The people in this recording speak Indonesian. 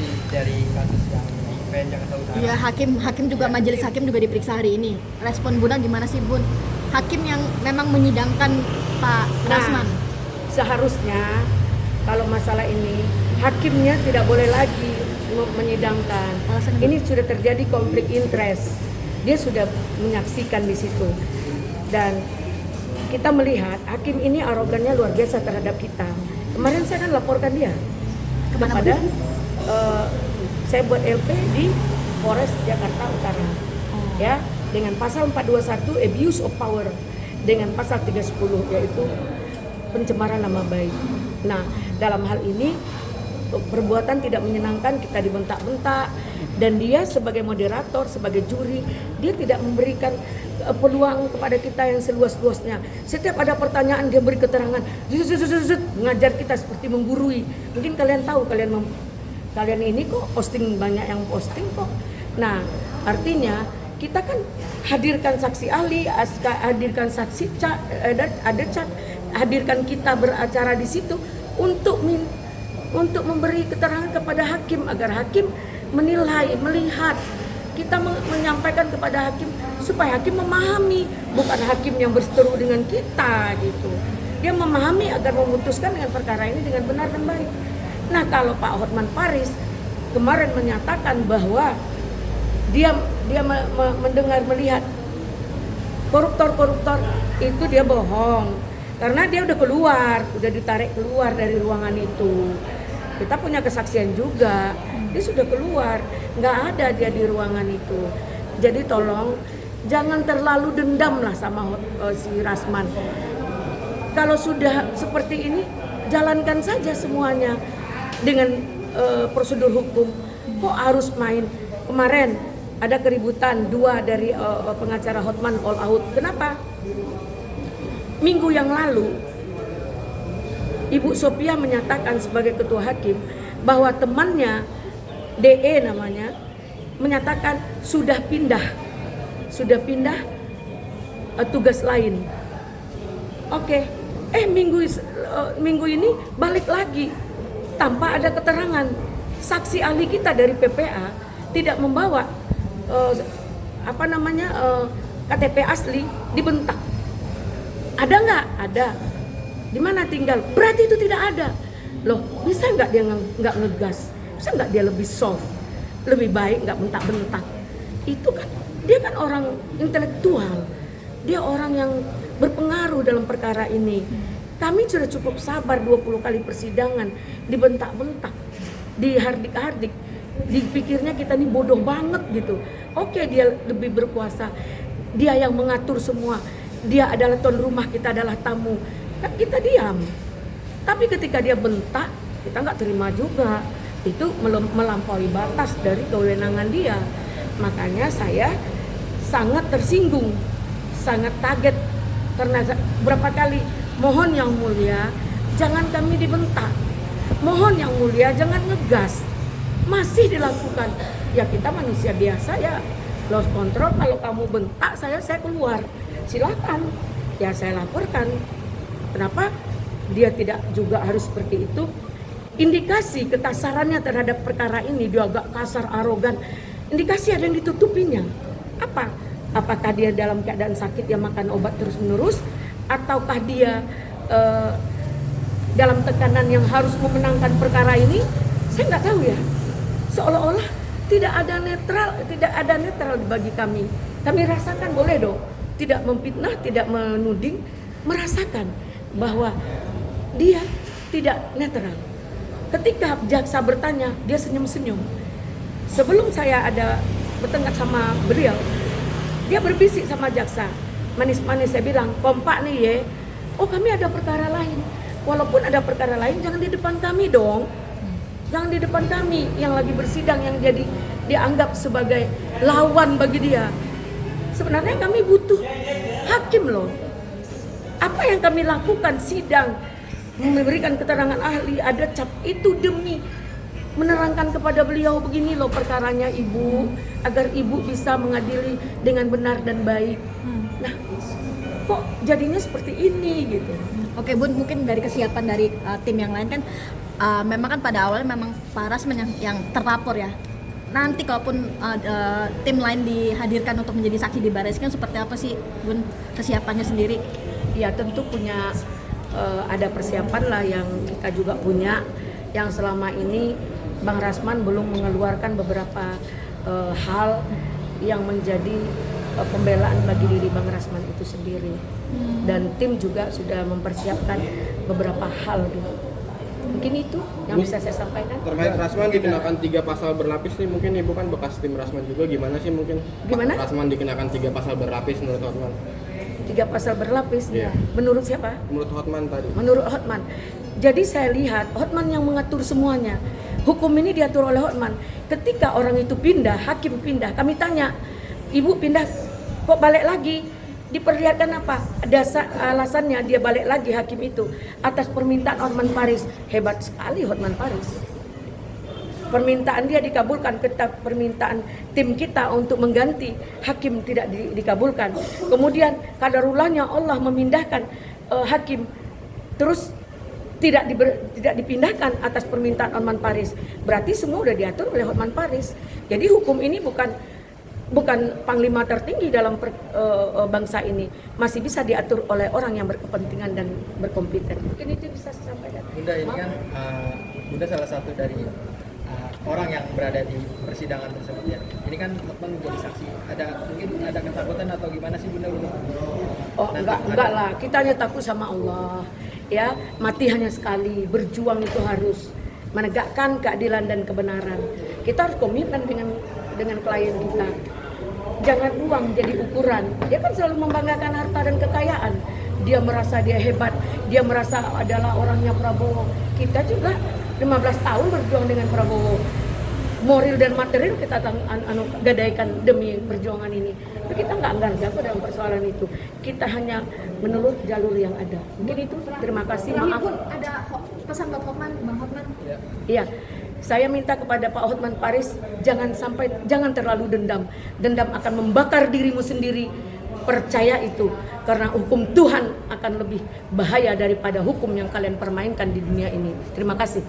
evaluasi dari kasus yang di PN Jakarta Utara. Iya, hakim juga majelis hakim juga diperiksa hari ini. Respon Bunda gimana sih, Bun? Hakim yang memang menyidangkan Pak Rasman. Seharusnya kalau masalah ini hakimnya tidak boleh lagi menyidangkan. Ini sudah terjadi konflik interest. Dia sudah menyaksikan di situ. Dan kita melihat hakim ini arogannya luar biasa terhadap kita. Kemarin saya kan laporkan dia kepada saya buat LP di Polres Jakarta Utara. Ya, dengan pasal 421 abuse of power, dengan pasal 310 yaitu pencemaran nama baik. Nah, dalam hal ini perbuatan tidak menyenangkan, kita dibentak-bentak, dan dia sebagai moderator, sebagai juri, dia tidak memberikan peluang kepada kita yang seluas-luasnya. Setiap ada pertanyaan dia beri keterangan, mengajar kita seperti menggurui. Mungkin kalian tahu, kalian ini kok posting, banyak yang posting kok. Nah, artinya kita kan hadirkan saksi ahli, hadirkan saksi ada cat, hadirkan kita beracara di situ untuk memberi keterangan kepada hakim agar hakim menilai, melihat. Kita menyampaikan kepada hakim supaya hakim memahami, bukan hakim yang berseteru dengan kita gitu. Dia memahami agar memutuskan dengan perkara ini dengan benar dan baik. Nah, kalau Pak Hotman Paris kemarin menyatakan bahwa dia mendengar, melihat koruptor itu, dia bohong karena dia udah ditarik keluar dari ruangan itu. Kita punya kesaksian juga, dia sudah keluar, nggak ada dia di ruangan itu. Jadi tolong jangan terlalu dendam lah sama si Rasman. Kalau sudah seperti ini, jalankan saja semuanya dengan prosedur hukum. Kok harus main? Kemarin ada keributan, 2 dari pengacara Hotman all out. Kenapa? Minggu yang lalu Ibu Sophia menyatakan sebagai ketua hakim bahwa temannya DE namanya menyatakan sudah pindah tugas lain. Oke. Minggu ini balik lagi tanpa ada keterangan. Saksi ahli kita dari PPA tidak membawa KTP asli, dibentak. Ada nggak? Ada. Di mana tinggal? Berarti itu tidak ada. Loh, bisa nggak dia nggak ngegas? Bisa nggak dia lebih soft? Lebih baik nggak bentak-bentak? Itu kan, dia kan orang intelektual. Dia orang yang berpengaruh dalam perkara ini. Kami sudah cukup sabar 20 kali persidangan, dibentak-bentak, dihardik-hardik. Dipikirnya kita ini bodoh banget gitu. Oke, dia lebih berkuasa. Dia yang mengatur semua. Dia adalah tuan rumah, kita adalah tamu. Kan kita diam. Tapi ketika dia bentak, kita nggak terima juga. Itu melampaui batas dari kewenangan dia. Makanya saya sangat tersinggung, sangat kaget. Karena berapa kali, mohon yang mulia, jangan kami dibentak. Mohon yang mulia, jangan ngegas. Masih dilakukan. Ya kita manusia biasa ya, lost control. Kalau kamu bentak saya keluar. Silakan. Ya saya laporkan. Kenapa dia tidak juga harus seperti itu? Indikasi kekasarannya terhadap perkara ini, dia agak kasar, arogan. Indikasi ada yang ditutupinya. Apa? Apakah dia dalam keadaan sakit yang makan obat terus-menerus? Ataukah dia dalam tekanan yang harus memenangkan perkara ini? Saya nggak tahu ya. Seolah-olah tidak ada netral bagi kami. Kami rasakan, boleh dong, tidak memfitnah, tidak menuding, merasakan bahwa dia tidak netral. Ketika jaksa bertanya, dia senyum-senyum. Sebelum saya ada bertengkar sama beliau, dia berbisik sama jaksa, manis-manis. Saya bilang, kompak nih ya. Oh, kami ada perkara lain. Walaupun ada perkara lain, jangan di depan kami dong. Jangan di depan kami yang lagi bersidang, yang jadi dianggap sebagai lawan bagi dia. Sebenarnya kami butuh hakim loh. Apa yang kami lakukan, sidang, memberikan keterangan ahli, ada cap, itu demi menerangkan kepada beliau begini loh perkaranya ibu, agar ibu bisa mengadili dengan benar dan baik. Nah, kok jadinya seperti ini gitu. Oke Bun, mungkin dari kesiapan dari tim yang lain kan memang kan pada awalnya memang Pak Rasman yang terlapor ya. Nanti kalaupun tim lain dihadirkan untuk menjadi saksi di Barreskrim, seperti apa sih Bun kesiapannya sendiri? Ya tentu punya ada persiapan lah yang kita juga punya, yang selama ini Bang Rasman belum mengeluarkan beberapa hal yang menjadi pembelaan bagi diri Bang Rasman itu sendiri. Dan tim juga sudah mempersiapkan beberapa hal gitu. Mungkin itu yang bisa saya sampaikan. Terkait Rasman dikenakan 3 pasal berlapis nih, mungkin Ibu kan bekas tim Rasman juga, gimana sih mungkin? Gimana? Rasman dikenakan 3 pasal berlapis menurut Hotman. 3 pasal berlapis. Iya. Menurut siapa? Menurut Hotman tadi. Menurut Hotman. Jadi saya lihat Hotman yang mengatur semuanya. Hukum ini diatur oleh Hotman. Ketika orang itu pindah, hakim pindah, kami tanya, Ibu pindah kok balik lagi? Diperlihatkan apa? Alasannya dia balik lagi hakim itu atas permintaan Hotman Paris. Hebat sekali Hotman Paris. Permintaan dia dikabulkan, permintaan tim kita untuk mengganti hakim tidak dikabulkan. Kemudian kadarulahnya Allah memindahkan hakim, terus tidak dipindahkan atas permintaan Hotman Paris. Berarti semua sudah diatur oleh Hotman Paris. Jadi hukum ini bukan panglima tertinggi dalam bangsa ini, masih bisa diatur oleh orang yang berkepentingan dan berkompeten. Mungkin itu bisa saya sampaikan. Bunda, ini kan Bunda salah satu dari orang yang berada di persidangan tersebut ya. Ini kan Hotman menjadi saksi. Mungkin ada ketakutan atau gimana sih Bunda? Oh enggak lah, kita hanya takut sama Allah. Ya, mati hanya sekali, berjuang itu harus menegakkan keadilan dan kebenaran. Kita harus komitmen dengan klien kita. Jangan uang jadi ukuran. Dia kan selalu membanggakan harta dan kekayaan. Dia merasa dia hebat, dia merasa adalah orangnya Prabowo. Kita juga 15 tahun berjuang dengan Prabowo. Moral dan material kita gadaikan demi perjuangan ini. Tapi kita nggak jago dalam persoalan itu. Kita hanya menurut jalur yang ada. Mungkin itu. Terima kasih. Ini Maaf. Bun, ada pesan buat Hotman, Bang Hotman? Iya. Saya minta kepada Pak Hotman Paris, jangan terlalu dendam. Dendam akan membakar dirimu sendiri. Percaya itu, karena hukum Tuhan akan lebih bahaya daripada hukum yang kalian permainkan di dunia ini. Terima kasih.